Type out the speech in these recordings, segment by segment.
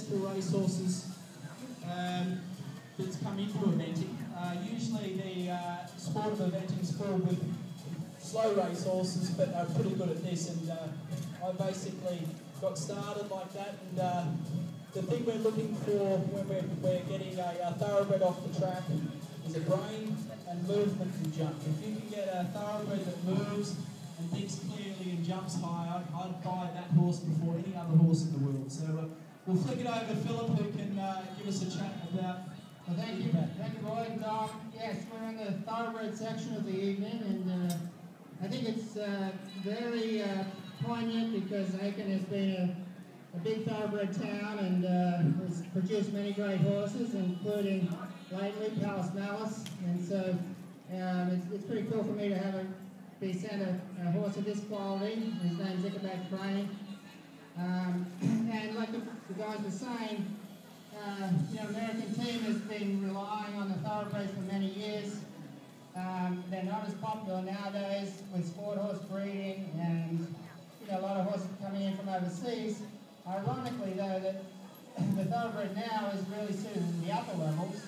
for racehorses that's come into eventing. Usually the sport of eventing is filled with slow racehorses, but are pretty good at this, and I basically got started like that, and the thing we're looking for when we're getting a thoroughbred off the track is a brain and movement and jump. If you can get a thoroughbred that moves and thinks clearly and jumps high, I'd buy that horse before any other horse in the world. So we'll flick it over to Philip, who can give us a chat about. Well, thank you, Lloyd. Yes, we're in the thoroughbred section of the evening, and I think it's very poignant because Aiken has been a big thoroughbred town and has produced many great horses, including lately Palace Malice. And so it's pretty cool for me to be sent a horse of this quality. His name's Icabad Crane. And like the guys were saying, the American team has been relying on the thoroughbreds for many years. They're not as popular nowadays with sport horse breeding, and a lot of horses coming in from overseas. Ironically, though, that the thoroughbred now is really suited to the upper levels,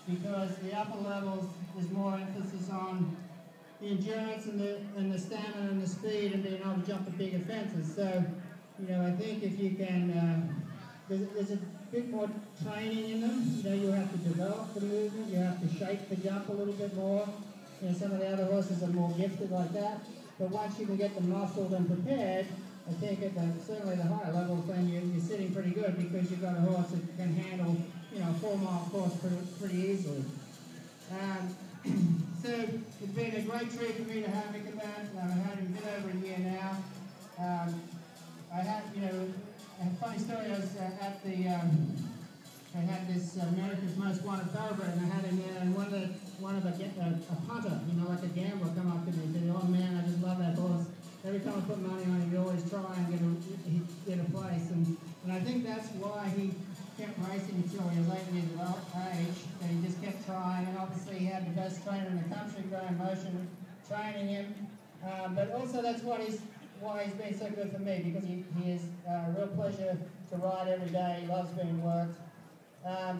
because the upper levels is more emphasis on the endurance and the stamina and the speed and being able to jump the bigger fences. So, I think if you can, there's a bit more training in them. You have to develop the movement, you have to shape the jump a little bit more. Some of the other horses are more gifted like that. But once you can get them muscled and prepared, I think at certainly the higher levels, then you're sitting pretty good because you've got a horse that can handle, a 4-mile course pretty easily. So it's been a great treat for me to have Icabad. I've had him a bit over a year now. I had, a funny story. I was at the, I had this America's Most Wanted Thoroughbred, and I had him there, and one of a punter, like a gambler, come up to me and said, "Oh man, I just love that horse. Every time I put money on him, you always try and get a place." And I think that's why he kept racing until he was late in his age, that he just kept trying, and obviously he had the best trainer in the country, Graham Motion, training him. But also that's why he's been so good for me, because he is a real pleasure to ride every day. He loves being worked.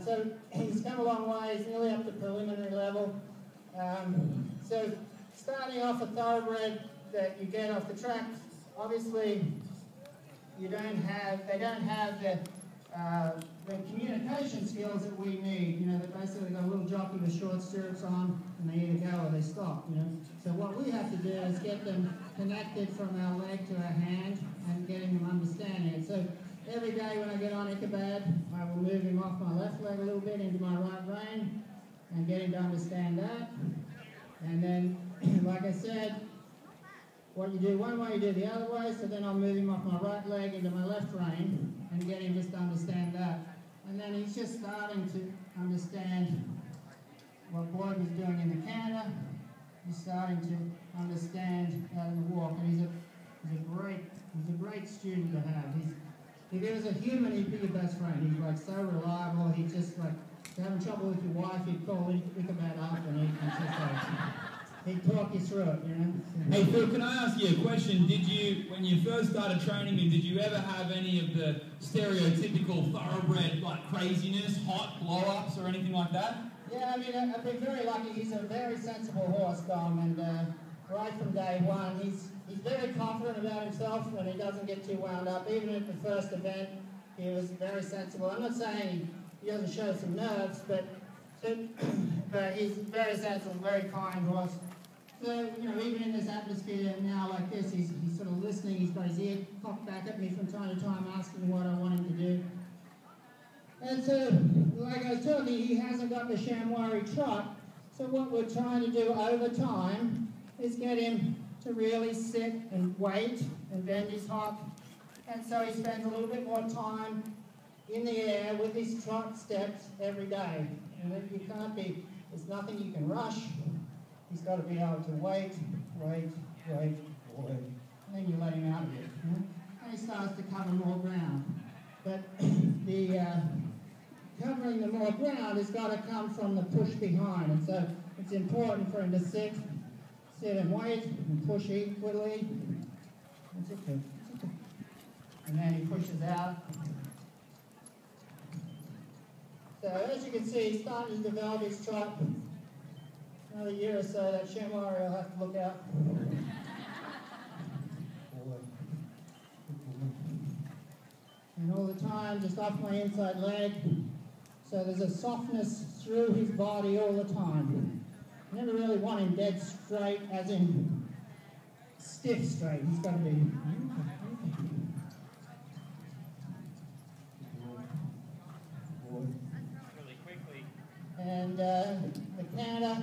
So he's come a long way. He's nearly up to preliminary level. So starting off a thoroughbred that you get off the track, obviously they don't have the communication skills that we need. They basically got a little jockey with short stirrups on, and they either go or they stop. So what we have to do is get them connected from our leg to our hand and getting them understanding it. So every day when I get on Icabad, I will move him off my left leg a little bit into my right rein and get him to understand that. And then, like I said, what you do one way, you do the other way. So then I'll move him off my right leg into my left rein and get him just to understand that. And then he's just starting to understand what Boyd was doing in the canter. He's starting to understand in the walk, and he's a great student to have. If he was a human, he'd be your best friend. He's like so reliable. He's just like, if you're having trouble with your wife, you'd call Icabad up, and he'd talk you through it, Hey Phil, can I ask you a question? Did you, when you first started training him, did you ever have any of the stereotypical thoroughbred craziness, hot blow-ups or anything like that? Yeah, I've been very lucky. He's a very sensible horse, Dom, and right from day one, he's very confident about himself and he doesn't get too wound up. Even at the first event, he was very sensible. I'm not saying he doesn't show some nerves, but he's very sensible, very kind horse. So, even in this atmosphere now like this, he's sort of listening. He's got his ear cocked back at me from time to time, asking what I want him to do. And so, like I was talking, he hasn't got the chamois trot. So what we're trying to do over time is get him to really sit and wait and bend his hock. And so he spends a little bit more time in the air with his trot steps every day. And if you can't be, there's nothing you can rush. He's got to be able to wait, and then you let him out of it. And he starts to cover more ground. But the covering the more ground has got to come from the push behind. And so it's important for him to sit and wait, and push equally. It's okay. And then he pushes out. So as you can see, he's starting to develop his trot. Another year or so, that Shamari will have to look out. And all the time, just off my inside leg. So there's a softness through his body all the time. Never really want him dead straight, as in stiff straight. He's got to be. Really quickly. And the canter,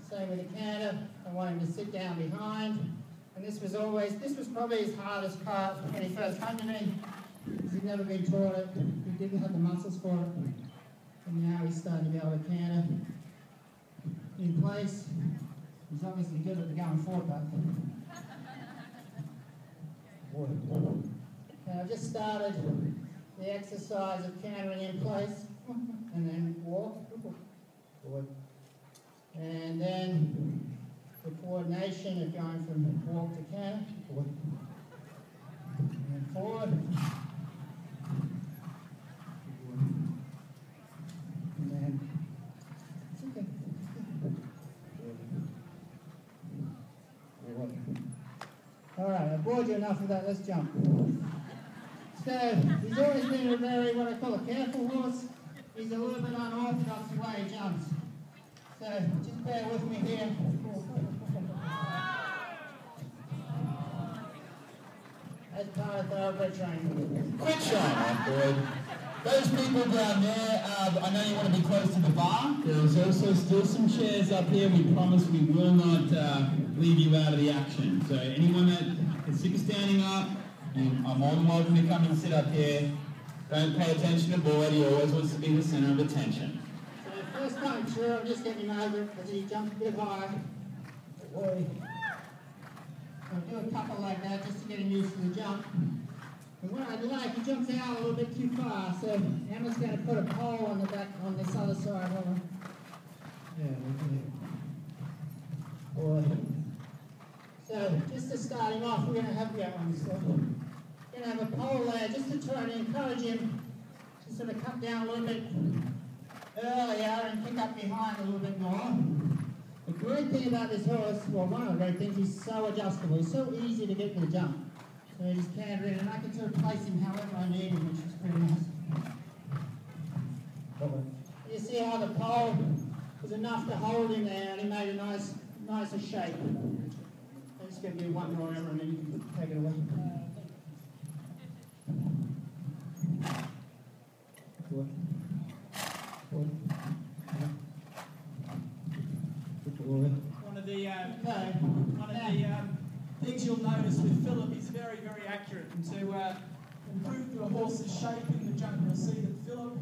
same with the canter. I want him to sit down behind. And this was probably his hardest part when he first came to me, because he'd never been taught it. He didn't have the muscles for it. And now he's starting to be able to canter in place. He's obviously good at the going forward part. And I've just started the exercise of cantering in place, and then walk, forward. And then the coordination of going from walk to canter, forward. And forward. And then, it's okay. All right, I bored you enough of that, let's jump. So, he's always been a very, what I call a careful horse. He's a little bit unorthodox the way he jumps. So, just bear with me here. That's part of thoroughbred training. Quick shine off, boy. Those people down there, I know you want to be close to the bar. There's also still some chairs up here. We promise we will not leave you out of the action. So anyone that is sick of standing up, you are more than welcome to come and sit up here. Don't pay attention to Boyd. He always wants to be the center of attention. So first time through, I'm just getting him over because he jumped a bit high. Boy. I'll do a couple like that just to get him used to the jump. And what I'd like, he jumps out a little bit too far, so Emma's going to put a pole on the back on this other side. Hold on. Yeah, boy. So just to start him off, we're going to have we're going to have a pole there just to try to encourage him to sort of cut down a little bit earlier and pick up behind a little bit more. The great thing about this horse, well, one of the great things, he's so adjustable. He's so easy to get to the jump. So he just canter in, and I can sort of place him however I need him, which is pretty nice. You see how the pole was enough to hold him there, and he made a nicer shape. I'm just going to do one more error, and then you can take it away. One of the things you'll notice with Philip, he's very, very accurate. And to improve the horse's shape in the jump, you'll see that Philip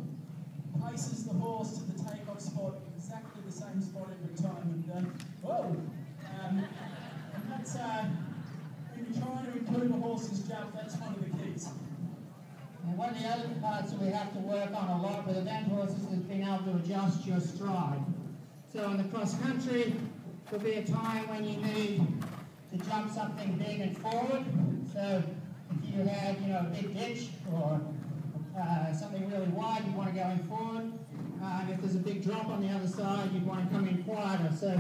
places the horse to the takeoff spot, exactly the same spot every time. And that's when you're trying to improve a horse's jump, that's one of the keys. And one of the other parts that we have to work on a lot with event horses is being able to adjust your stride. So in the cross country, there'll be a time when you need to jump something big and forward. So if you have, a big ditch or something really wide, you want to go in forward. If there's a big drop on the other side, you want to come in quieter. So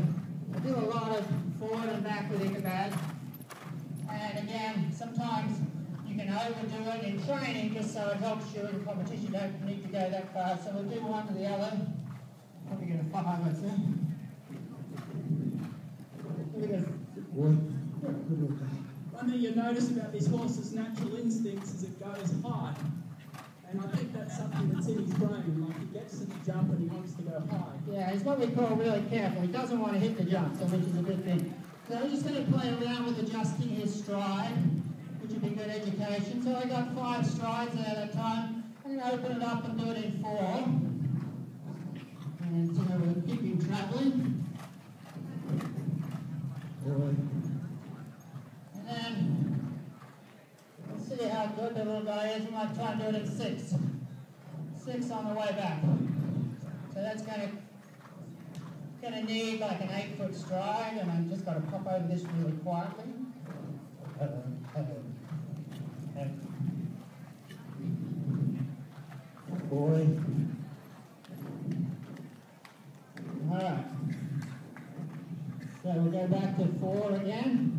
I do a lot of forward and back with Icabad. And again, sometimes you can overdo it in training just so it helps you in competition. You don't need to go that far. So we'll do one to the other. Probably going to fire what's there. One thing you'll notice about this horse's natural instincts is it goes high. And I think that's something that's in his brain. Like, he gets to the jump and he wants to go high. Yeah, he's what we call really careful. He doesn't want to hit the jump, so which is a good thing. So we're just going to play around with adjusting his stride, which would be good education. So I got 5 strides at a time. I'm going to open it up and do it in 4. And so we'll keep him traveling. And then we'll see how good the little guy is. We might try and do it in 6. 6 on the way back. So that's going to need like an 8-foot stride, and I've just got to pop over this really quietly. boy. All right. So we'll go back to 4 again.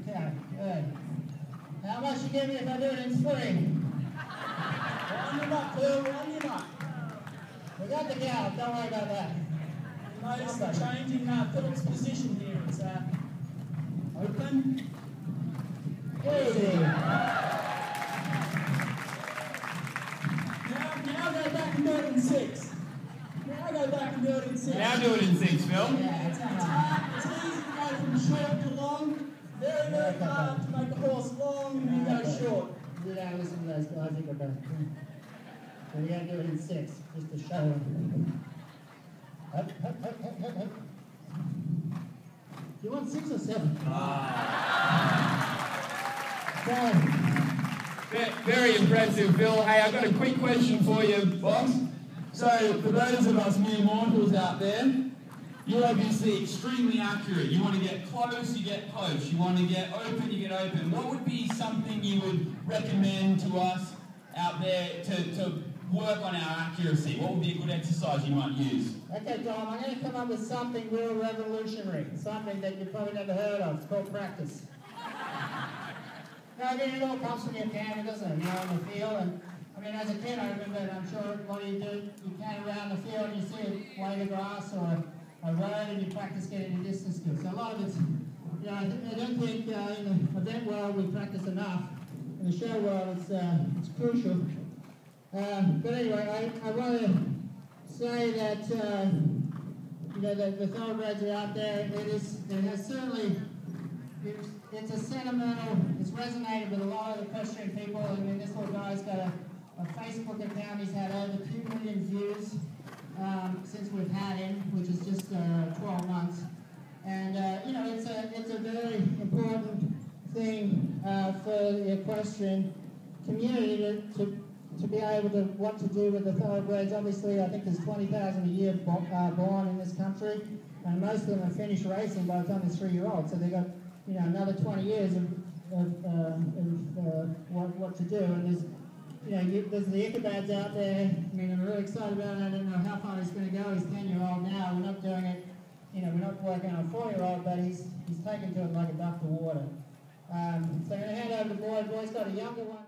Okay, good. How much you give me if I do it in 3? Round him up, Phil, round him up. We got the gal, don't worry about that. Notice the changing Phil's position here. It's open. Easy. Now go back and do it in 6. Now go back and do it in 6. Now do it in 6, Phil. Yeah, It's easy to go from short to long. Very, very hard to make a horse long and then go short. You don't listen to those guys, Icabad. So you gotta do it in 6, just to show them. Up. Do you want 6 or 7? Very impressive, Phil. Hey, I've got a quick question for you, boss. So, for those of us mere mortals out there, you're obviously extremely accurate. You want to get close, you get close. You want to get open, you get open. What would be something you would recommend to us out there to work on our accuracy? What would be a good exercise you might use? Okay, Tom, I'm going to come up with something real revolutionary, something that you've probably never heard of. It's called practice. Now, again, it all comes from your camera, doesn't it? You know, in the field. And I mean, as a kid, I remember, and I'm sure what do? You can around the field and you see a blade of grass or a road and you practice getting your distance skills. So a lot of it's, you know, I don't think in the event world we practice enough. In the show world, it's crucial. But anyway, I want to say that you know the thoroughbreds are out there. It has certainly it's a sentimental. It's resonated with a lot of the equestrian people. I mean, this little guy's got a Facebook account. He's had over 2 million views since we've had him, which is just 12 months. And you know, it's a very important thing for the equestrian community to be able to what to do with the thoroughbreds. Obviously, I think there's 20,000 a year born in this country, and most of them are finished racing by the time they're 3-year-old. So they've got, you know, another 20 years of what to do. And there's, you know, there's the Icabads out there. I mean, I'm really excited about it. I don't know how far he's going to go. He's 10-year-old now. We're not doing it, you know, we're not working on a 4-year-old, but he's taken to it like a duck to water. So I'm going to hand over to Boyd. Boyd's got a younger one.